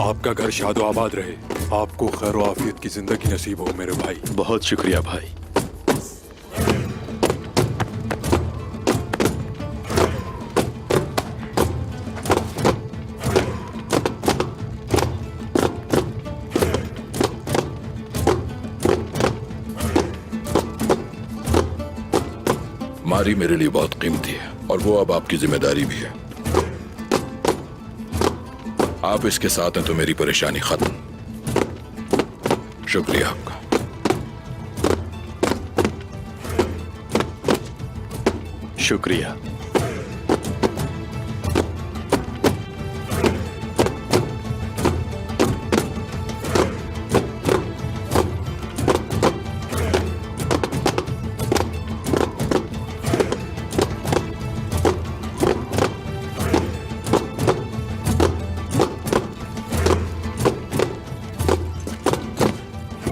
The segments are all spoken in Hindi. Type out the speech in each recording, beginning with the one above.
आपका घर शादो आबाद रहे। आपको खैर आफियत की जिंदगी नसीब हो मेरे भाई। बहुत शुक्रिया भाई। मारी मेरे लिए बहुत कीमती है और वो अब आपकी जिम्मेदारी भी है। आप इसके साथ हैं तो मेरी परेशानी खत्म। शुक्रिया आपका। शुक्रिया।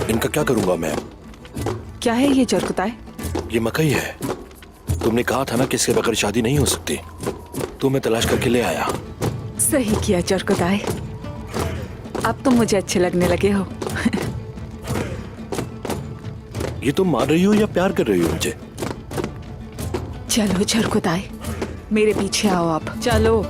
इनका क्या करूंगा मैं? क्या है ये चरकुताए? ये मकई है। तुमने कहा था ना कि इसके बगैर शादी नहीं हो सकती, तो मैं तलाश करके ले आया। सही किया चरकुताए, अब तुम मुझे अच्छे लगने लगे हो। ये तुम मान रही हो या प्यार कर रही हो मुझे? चलो चरकुताए, मेरे पीछे आओ आप, चलो।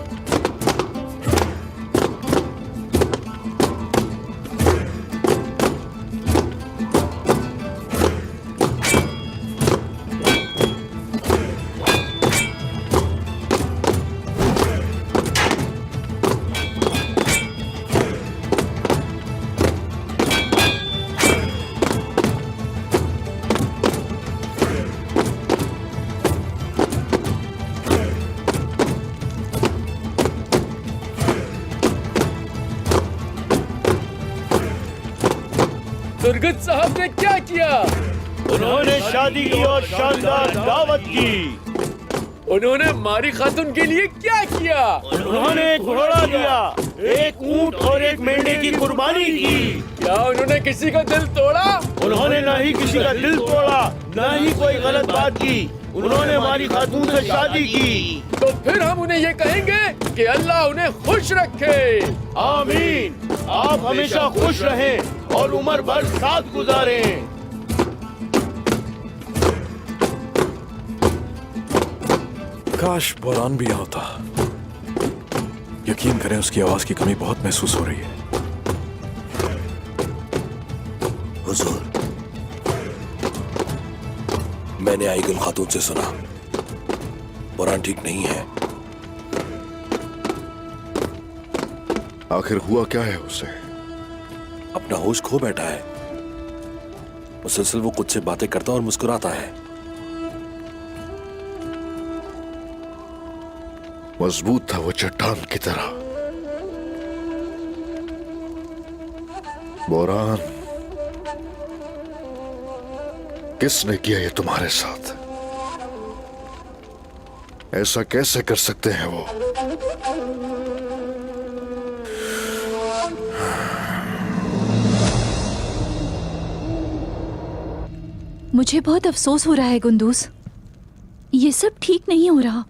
दुर्गत साहब ने क्या किया? उन्होंने शादी की और शानदार दावत की। उन्होंने मारी खातून के लिए क्या किया? उन्होंने एक घोड़ा दिया, एक ऊंट और एक मेंढे की कुर्बानी की। क्या उन्होंने किसी का दिल तोड़ा? उन्होंने ना ही किसी का दिल तोड़ा, ना ही कोई गलत बात की। उन्होंने हमारी खातून से शादी की। तो फिर हम उन्हें ये कहेंगे कि अल्लाह उन्हें खुश रखे। आमीन। आप हमेशा खुश रहें और उम्र भर साथ गुजारें। काश बोरान भी यहाँ था। यकीन करें उसकी आवाज की कमी बहुत महसूस हो रही है। हुजूर, मैंने आईगुल खातून से सुना बोरान ठीक नहीं है। आखिर हुआ क्या है उसे? अपना होश खो बैठा है। मुसलसल वो खुद से बातें करता और मुस्कुराता है। मजबूत था वो चट्टान की तरह। बोरान, किसने किया ये तुम्हारे साथ? ऐसा कैसे कर सकते हैं वो? मुझे बहुत अफसोस हो रहा है गुंदूस, ये सब ठीक नहीं हो रहा।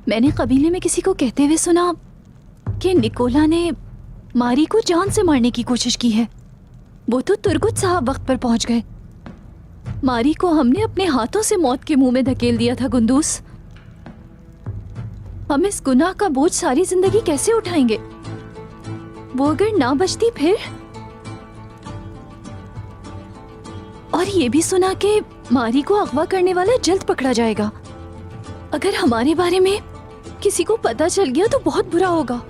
मैंने कबीले में किसी को कहते हुए सुना कि निकोला ने मारी को जान से मारने की कोशिश की है। वो तो तुर्गुत साहब वक्त पर पहुंच गए। मारी को हमने अपने हाथों से मौत के मुंह में धकेल दिया था गुंदूस। हम इस गुनाह का बोझ सारी जिंदगी कैसे उठाएंगे? वो अगर ना बचती फिर? और ये भी सुना कि मारी को अगवा करने वाला जल्द पकड़ा जाएगा। अगर हमारे बारे में किसी को पता चल गया तो बहुत बुरा होगा।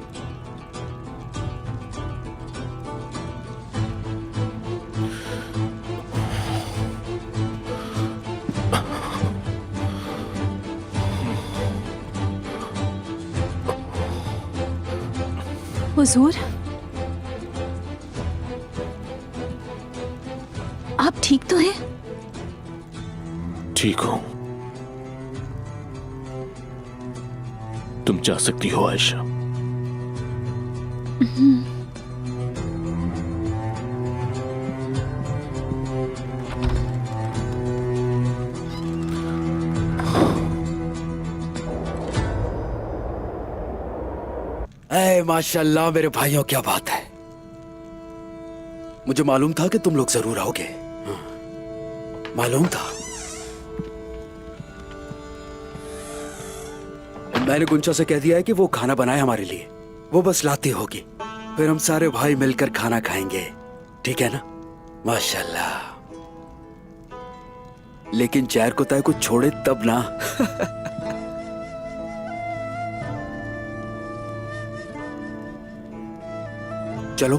हुजूर, आप ठीक तो हैं? ठीक हूँ। तुम जा सकती हो आयशा। माशाल्लाह मेरे भाइयों, क्या बात है। मुझे मालूम था कि तुम लोग जरूर आओगे। हाँ, मालूम था। मैंने गुंचा से कह दिया है कि वो खाना बनाए हमारे लिए। वो बस लाती होगी, फिर हम सारे भाई मिलकर खाना खाएंगे। ठीक है ना? माशाल्लाह। लेकिन जहर को तय कुछ छोड़े तब ना। चलो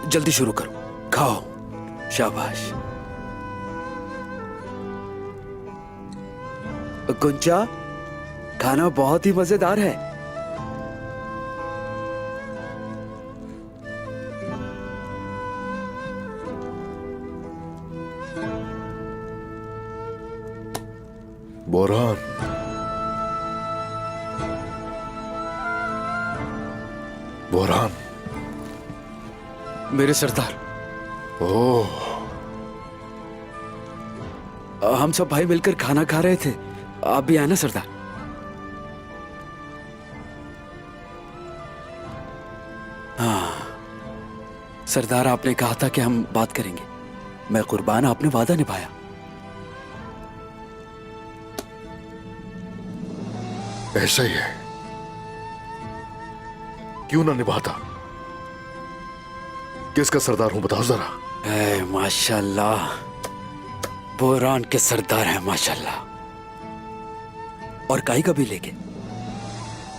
जल्दी शुरू करो, खाओ। शाबाश। गुंजा, खाना बहुत ही मजेदार है। बोरान, बोरान, मेरे सरदार, ओह, हम सब भाई मिलकर खाना खा रहे थे। आप भी आए ना सरदार? हाँ सरदार, आपने कहा था कि हम बात करेंगे। मैं कुर्बान, आपने वादा निभाया। ऐसा ही है, क्यों ना निभाता। किसका सरदार हूं बताओ जरा। माशाल्लाह, बोरान के सरदार हैं माशाल्लाह। और काई कबीले के,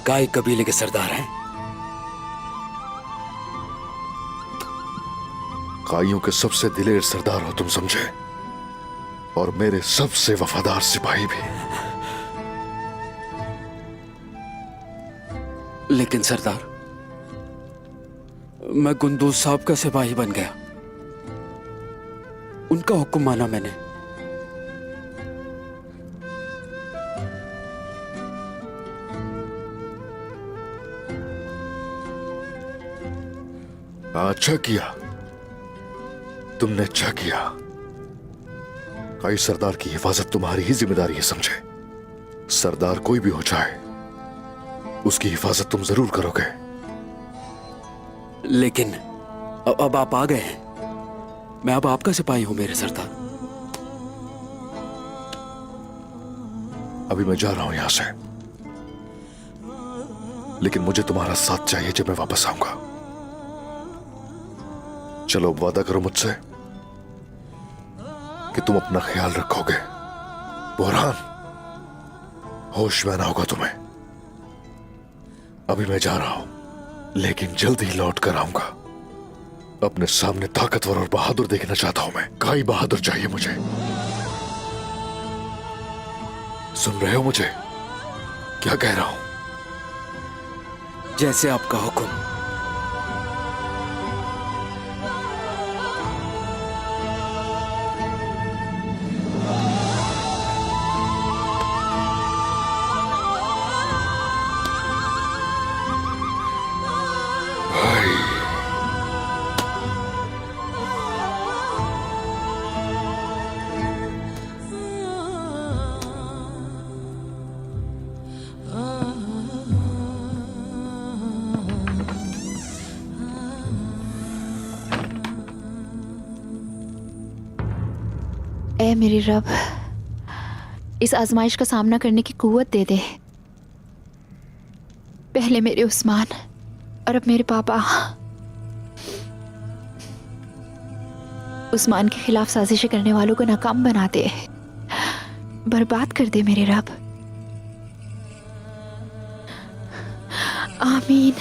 काई कबीले के सरदार हैं। काइयों के सबसे दिलेर सरदार हो तुम, समझे? और मेरे सबसे वफादार सिपाही भी। लेकिन सरदार, मैं गुंदूज साहब का सिपाही बन गया। उनका हुक्म माना मैंने। अच्छा किया, तुमने अच्छा किया। काई सरदार की हिफाजत तुम्हारी ही जिम्मेदारी है, समझे? सरदार कोई भी हो जाए, उसकी हिफाजत तुम जरूर करोगे। लेकिन अब आप आ गए हैं। मैं अब आपका सिपाही हूं मेरे सरदार। अभी मैं जा रहा हूं यहां से, लेकिन मुझे तुम्हारा साथ चाहिए जब मैं वापस आऊंगा। चलो अब वादा करो मुझसे कि तुम अपना ख्याल रखोगे। बोरान, होश में आना होगा तुम्हें। अभी मैं जा रहा हूं, लेकिन जल्द ही लौट कर आऊंगा। अपने सामने ताकतवर और बहादुर देखना चाहता हूं मैं। काई बहादुर चाहिए मुझे। सुन रहे हो मुझे क्या कह रहा हूं? जैसे आपका हुक्म। ऐ मेरे रब, इस आजमाइश का सामना करने की कुव्वत दे दे। पहले मेरे उस्मान और अब मेरे पापा। उस्मान के खिलाफ साजिशें करने वालों को नाकाम बना दे, बर्बाद कर दे मेरे रब। आमीन।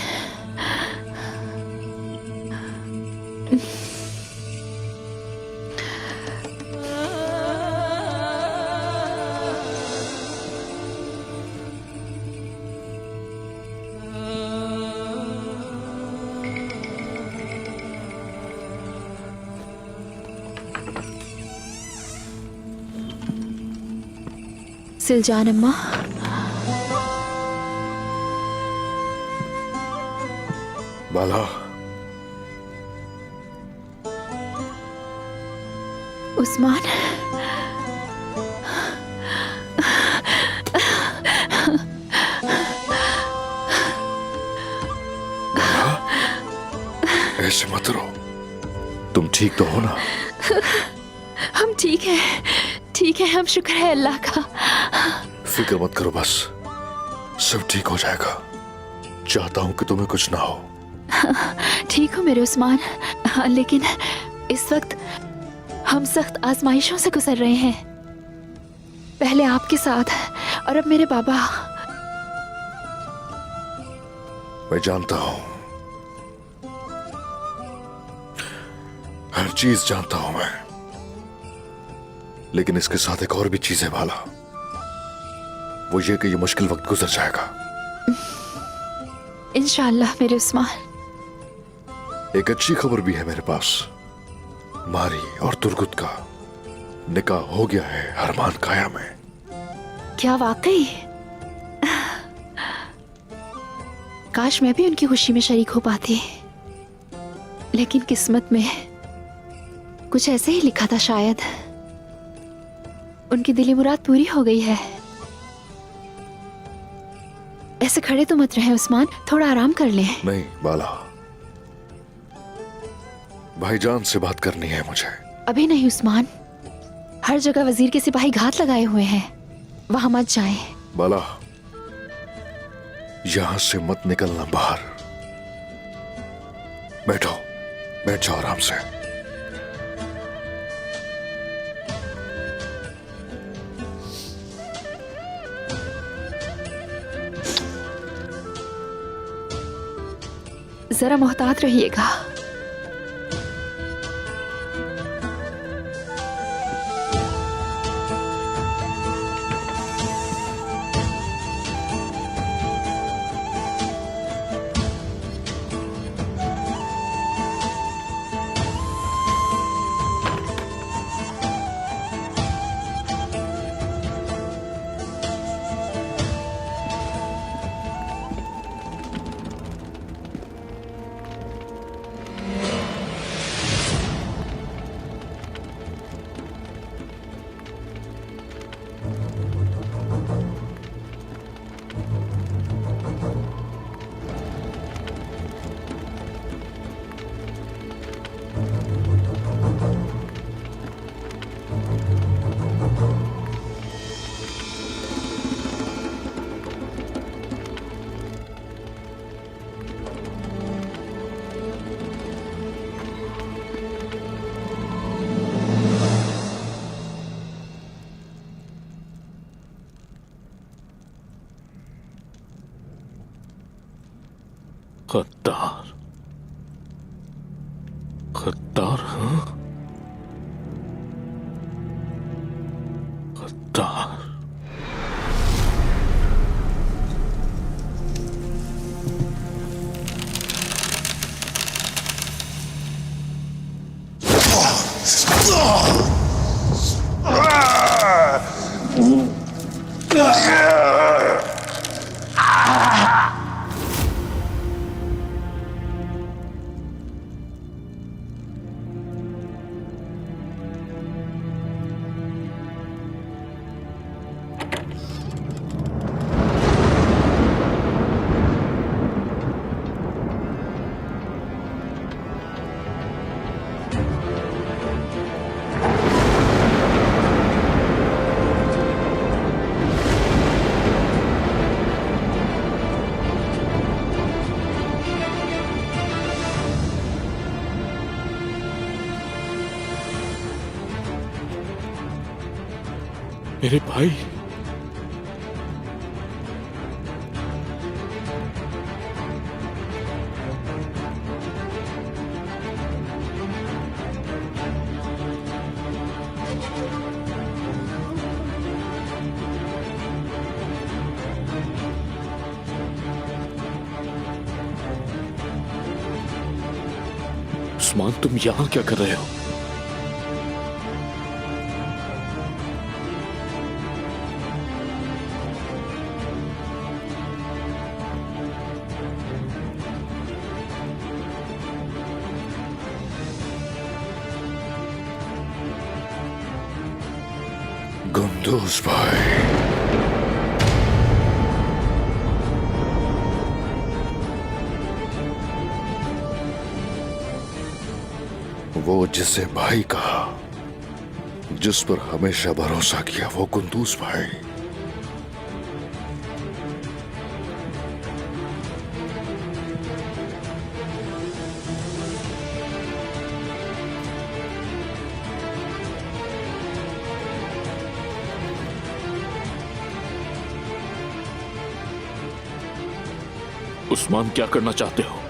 सिलजान अम्मा, बाला, उस्मान, ऐसे मत रो। तुम ठीक तो हो ना? हम ठीक है, हम शुक्र है अल्लाह का। फिक्र मत करो, बस सब ठीक हो जाएगा। चाहता हूं कि तुम्हें कुछ ना हो। ठीक हो मेरे उस्मान, हाँ, लेकिन इस वक्त हम सख्त आजमाइशों से गुजर रहे हैं। पहले आपके साथ और अब मेरे बाबा। मैं जानता हूं, हर चीज जानता हूं मैं, लेकिन इसके साथ एक और भी चीज है भाला। वो ये कि ये मुश्किल वक्त गुजर जाएगा इंशाअल्लाह मेरे उस्मान। एक अच्छी खबर भी है मेरे पास। मारी और तुर्गुत का निकाह हो गया है हरमान काया में। क्या वाकई? काश मैं भी उनकी खुशी में शरीक हो पाती, लेकिन किस्मत में कुछ ऐसे ही लिखा था शायद। उनकी दिली मुराद पूरी हो गई है। ऐसे खड़े तो मत रहे उस्मान, थोड़ा आराम कर लें। नहीं बाला, भाईजान से बात करनी है मुझे। अभी नहीं उस्मान, हर जगह वजीर के सिपाही घात लगाए हुए हैं, वहां मत जाएं। बाला, यहां से मत निकलना बाहर। बैठो, बैठ जाओ आराम से। जरा मोहतात रहिएगा। गद्दार, गद्दार, हाँ? गद्दार। मेरे भाई, उस्मान, तुम यहां क्या कर रहे हो? गुंदूज भाई, वो जिसे भाई कहा, जिस पर हमेशा भरोसा किया, वो कुंदूस भाई। उस्मान, क्या करना चाहते हो?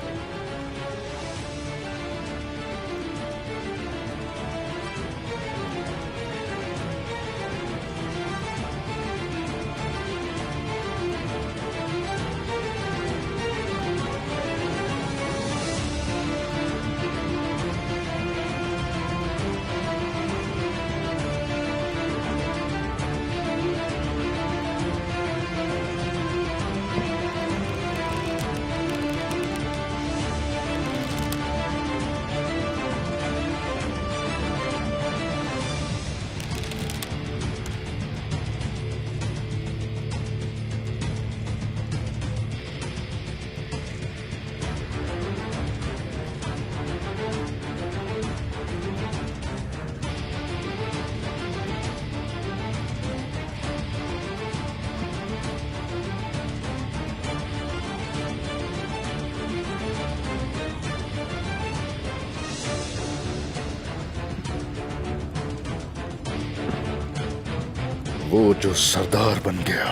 वो जो सरदार बन गया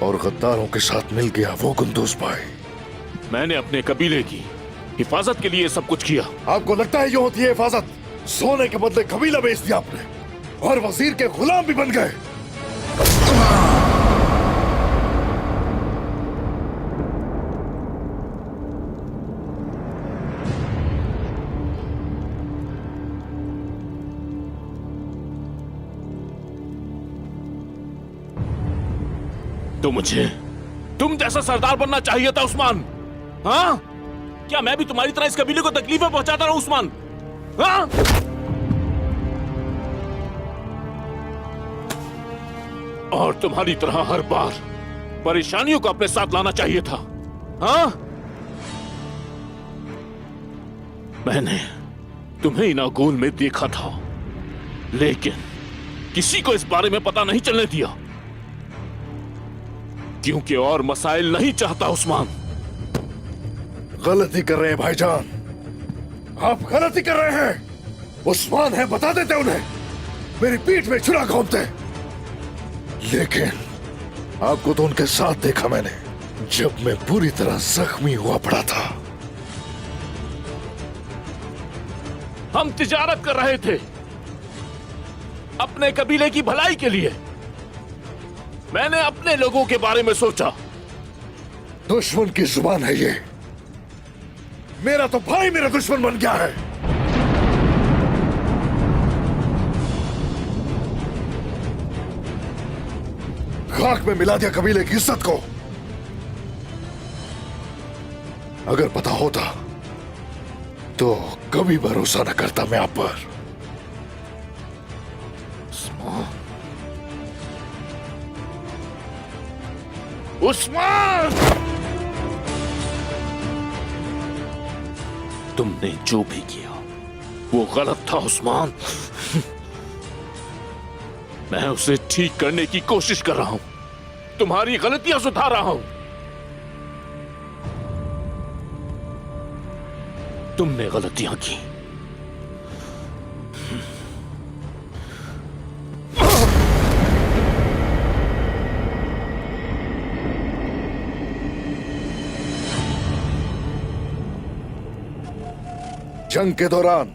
और गद्दारों के साथ मिल गया, वो कुंदूस भाई। मैंने अपने कबीले की हिफाजत के लिए सब कुछ किया। आपको लगता है ये होती है हिफाजत? सोने के बदले कबीला बेच दिया आपने और वजीर के गुलाम भी बन गए। तुम जैसा सरदार बनना चाहिए था उस्मान। हाँ, क्या मैं भी तुम्हारी तरह इस कबीले को तकलीफें पहुंचाता रहूं उस्मान? हाँ? और तुम्हारी तरह हर बार परेशानियों को अपने साथ लाना चाहिए था। हाँ? मैंने तुम्हें इनागोल में देखा था, लेकिन किसी को इस बारे में पता नहीं चलने दिया, क्योंकि और मसाइल नहीं चाहता उस्मान। गलती कर रहे हैं भाईजान, आप गलती कर रहे हैं। उस्मान है, बता देते उन्हें, मेरी पीठ में छुरा घोंपते। लेकिन आपको तो उनके साथ देखा मैंने, जब मैं पूरी तरह जख्मी हुआ पड़ा था। हम तिजारत कर रहे थे अपने कबीले की भलाई के लिए। मैंने अपने लोगों के बारे में सोचा। दुश्मन की जुबान है ये। मेरा तो भाई मेरा दुश्मन बन गया है। खाक में मिला दिया कबीले की इज्जत को। अगर पता होता तो कभी भरोसा न करता मैं आप पर। उस्मान, तुमने जो भी किया वो गलत था उस्मान। मैं उसे ठीक करने की कोशिश कर रहा हूं, तुम्हारी गलतियां सुधार रहा हूं। तुमने गलतियां की, जंग के दौरान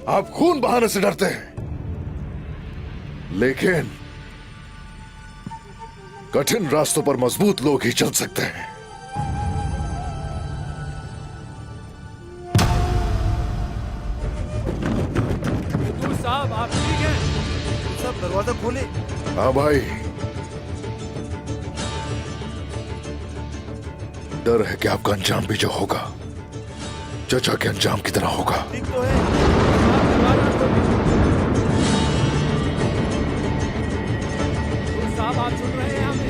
आप खून बहाने से डरते हैं, लेकिन कठिन रास्तों पर मजबूत लोग ही चल सकते हैं। साहब आप ठीक हैं? सब दरवाजा खोले। हाँ भाई, डर है कि आपका अंजाम भी जो होगा चचा के अंजाम की तरह होगा। ठीक तो है। साहब आप सुन रहे हैं हमें?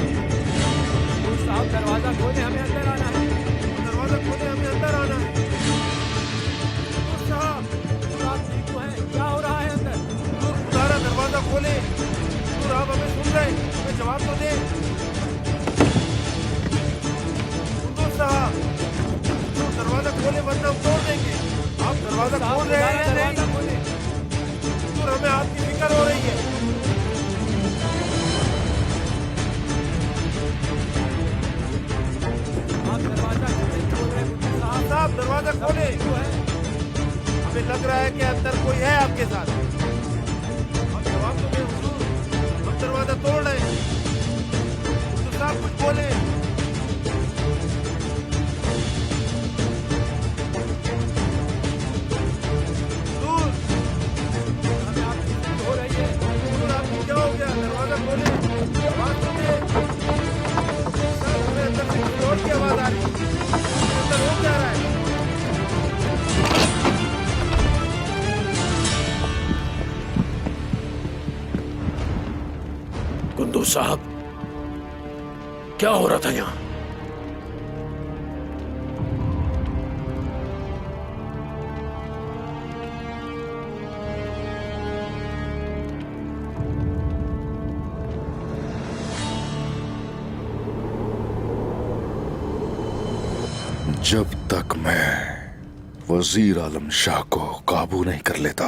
साहब दरवाजा खोले, हमें अंदर आना है। दरवाजा खोले, हमें अंदर आना है। खोले। हुजूर, आप हमें सुन रहे हैं? हमें जवाब तो दे। हुजूर साहब, हुजूर, दरवाजा खोले वरना हम तोड़ देंगे। आप दरवाजा खोल रहे हैं या नहीं? हुजूर, हमें आपकी फिक्र हो रही है। साहब, दरवाजा खोले। हमें लग रहा है कि अंदर कोई है आपके साथ। अब जवाब तो दे हुजूर, हम दरवाजा तोड़ रहे हैं। हुजूर साहब, कुछ बोले। हुजूर, हो रही है। हुजूर, आपको क्या हो गया? दरवाजा खोले, आवाज तो दे। साहब, हमें अंदर से किसी और की आवाज आ रही है। अंदर हो क्या रहा है? कुंदूज साहब, क्या हो रहा था यहां? जब तक मैं वजीर आलम शाह को काबू नहीं कर लेता,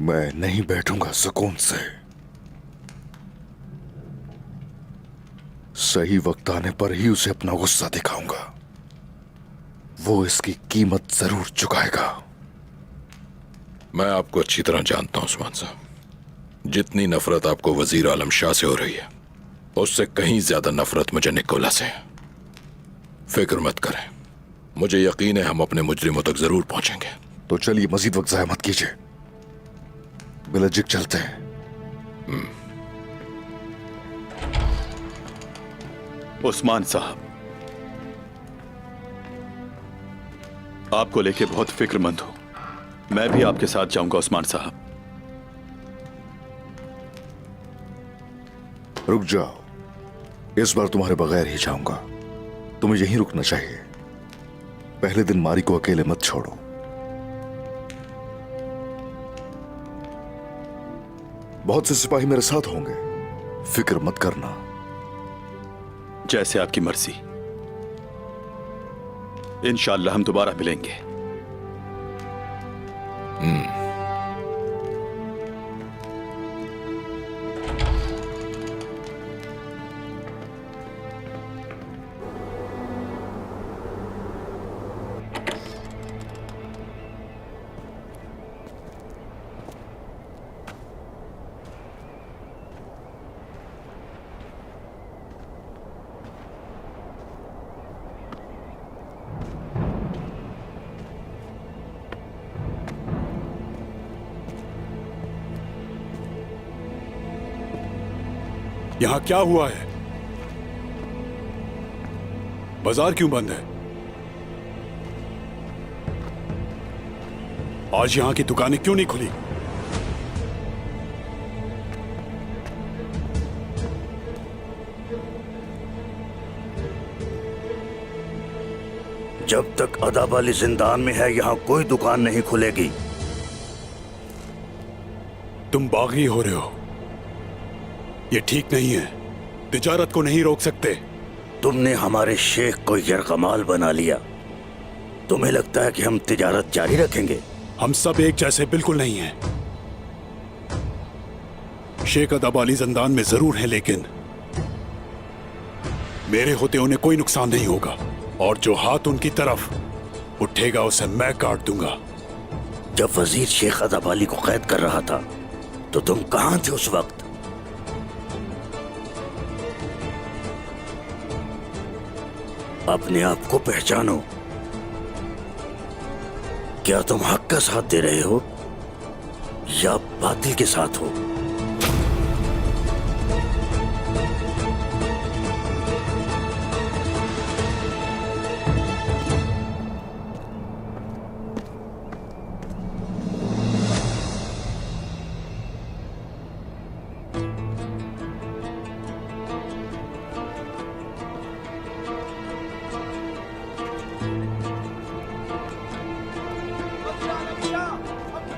मैं नहीं बैठूंगा सुकून से। सही वक्त आने पर ही उसे अपना गुस्सा दिखाऊंगा। वो इसकी कीमत जरूर चुकाएगा। मैं आपको अच्छी तरह जानता हूं उस्मान साहब। जितनी नफरत आपको वजीर आलम शाह से हो रही है, उससे कहीं ज्यादा नफरत मुझे निकोला से है। फिक्र मत करें, मुझे यकीन है हम अपने मुजरिमों तक जरूर पहुंचेंगे। तो चलिए, मजीद वक्त जाया मत कीजिए, बिलजिक चलते हैं। उस्मान साहब, आपको लेके बहुत फिक्रमंद हूं। मैं भी आपके साथ जाऊंगा उस्मान साहब। रुक जाओ, इस बार तुम्हारे बगैर ही जाऊंगा। तुम्हें यहीं रुकना चाहिए। पहले दिन मारी को अकेले मत छोड़ो। बहुत से सिपाही मेरे साथ होंगे, फिक्र मत करना। जैसे आपकी मर्जी। इंशाअल्लाह हम दोबारा मिलेंगे। यहां क्या हुआ है? बाजार क्यों बंद है? आज यहां की दुकानें क्यों नहीं खुली? जब तक अदाब अली जिंदान में है, यहां कोई दुकान नहीं खुलेगी। तुम बागी हो रहे हो, ये ठीक नहीं है। तिजारत को नहीं रोक सकते। तुमने हमारे शेख को यरगमाल बना लिया। तुम्हें लगता है कि हम तिजारत जारी रखेंगे? हम सब एक जैसे बिल्कुल नहीं हैं। शेख अदाब अली जिंदान में जरूर है, लेकिन मेरे होते उन्हें कोई नुकसान नहीं होगा, और जो हाथ उनकी तरफ उठेगा उसे मैं काट दूंगा। जब वजीर शेख अदाब अली को कैद कर रहा था तो तुम कहां थे उस वक्त? अपने आप को पहचानो। क्या तुम हक का साथ दे रहे हो या बातिल के साथ हो?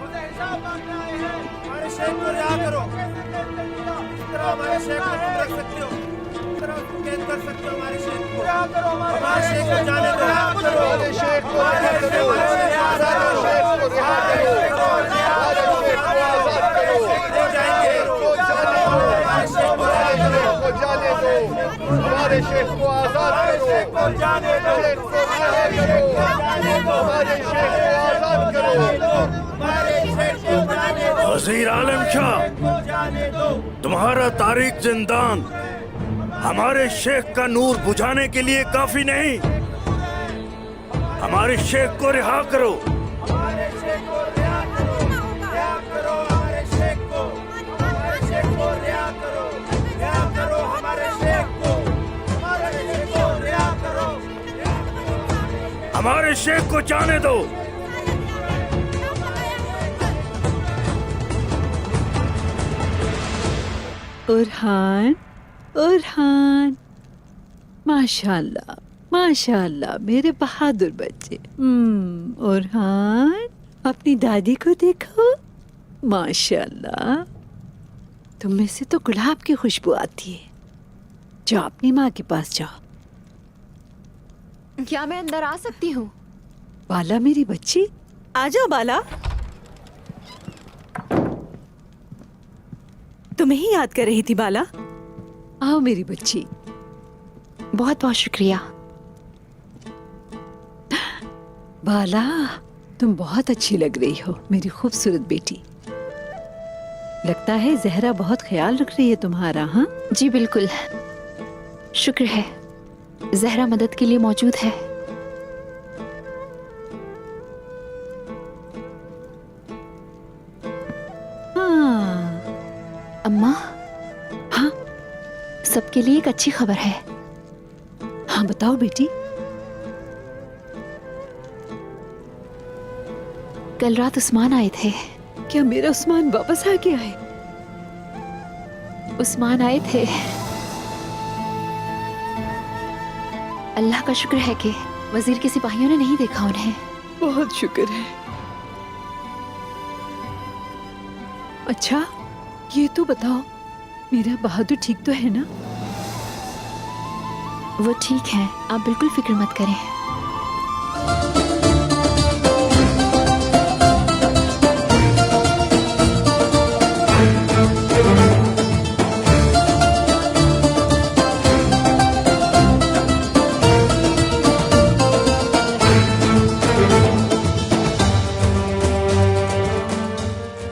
हमसे हिसाब मांगना है। शेख को रिहा करो। इस तरह हमारे शेख को तुम रख सकते हो, इस तरह तुम कैद कर सकते हो हमारे शेख को। हमारे शेख को जाने दो, रिहा करो हमारे शेख को, हमारे शेख को रिहा करो, शेख को रिहा करो, हमारे शेख को आजाद करो, हो जाएंगे, हमारे शेख को जाने दो, जाने दो, हमारे शेख को आजाद करो, जाने दो, शेख को रिहा करो, जाने दो, हमारे शेख को आजाद करो, हमारे शेख को जाने दो। वजीर आलम शाह, तुम्हारा तारीख जिंदान हमारे शेख का नूर बुझाने के लिए काफी नहीं। हमारे शेख को रिहा करो। हमारे शेख को रिहा करो, रिहा करो हमारे शेख को, हमारे शेख को रिहा करो, रिहा करो हमारे शेख को, हमारे शेख को रिहा करो, हमारे शेख को जाने दो। उरहान, उरहान, माशाल्लाह, माशाल्लाह मेरे बहादुर बच्चे। उरहान, अपनी दादी को देखो, माशाल्लाह। तुम में से तो गुलाब की खुशबू आती है। जाओ अपनी माँ के पास जाओ। क्या मैं अंदर आ सकती हूँ? बाला मेरी बच्ची, आ जाओ बाला। तुम्हें ही याद कर रही थी बाला। आओ मेरी बच्ची। बहुत बहुत शुक्रिया। बाला, तुम बहुत अच्छी लग रही हो मेरी खूबसूरत बेटी। लगता है जहरा बहुत ख्याल रख रही है तुम्हारा। हाँ जी बिल्कुल, शुक्र है जहरा मदद के लिए मौजूद है। हाँ। अम्मा, हाँ, सबके लिए एक अच्छी खबर है। हाँ बताओ बेटी। कल रात उस्मान आए थे। क्या मेरा उस्मान वापस आ गया है? उस्मान आए थे। अल्लाह का शुक्र है कि वजीर के सिपाहियों ने नहीं देखा उन्हें। बहुत शुक्र है। अच्छा ये तो बताओ, मेरा बहादुर ठीक तो है ना? वो ठीक है, आप बिल्कुल फिक्र मत करें।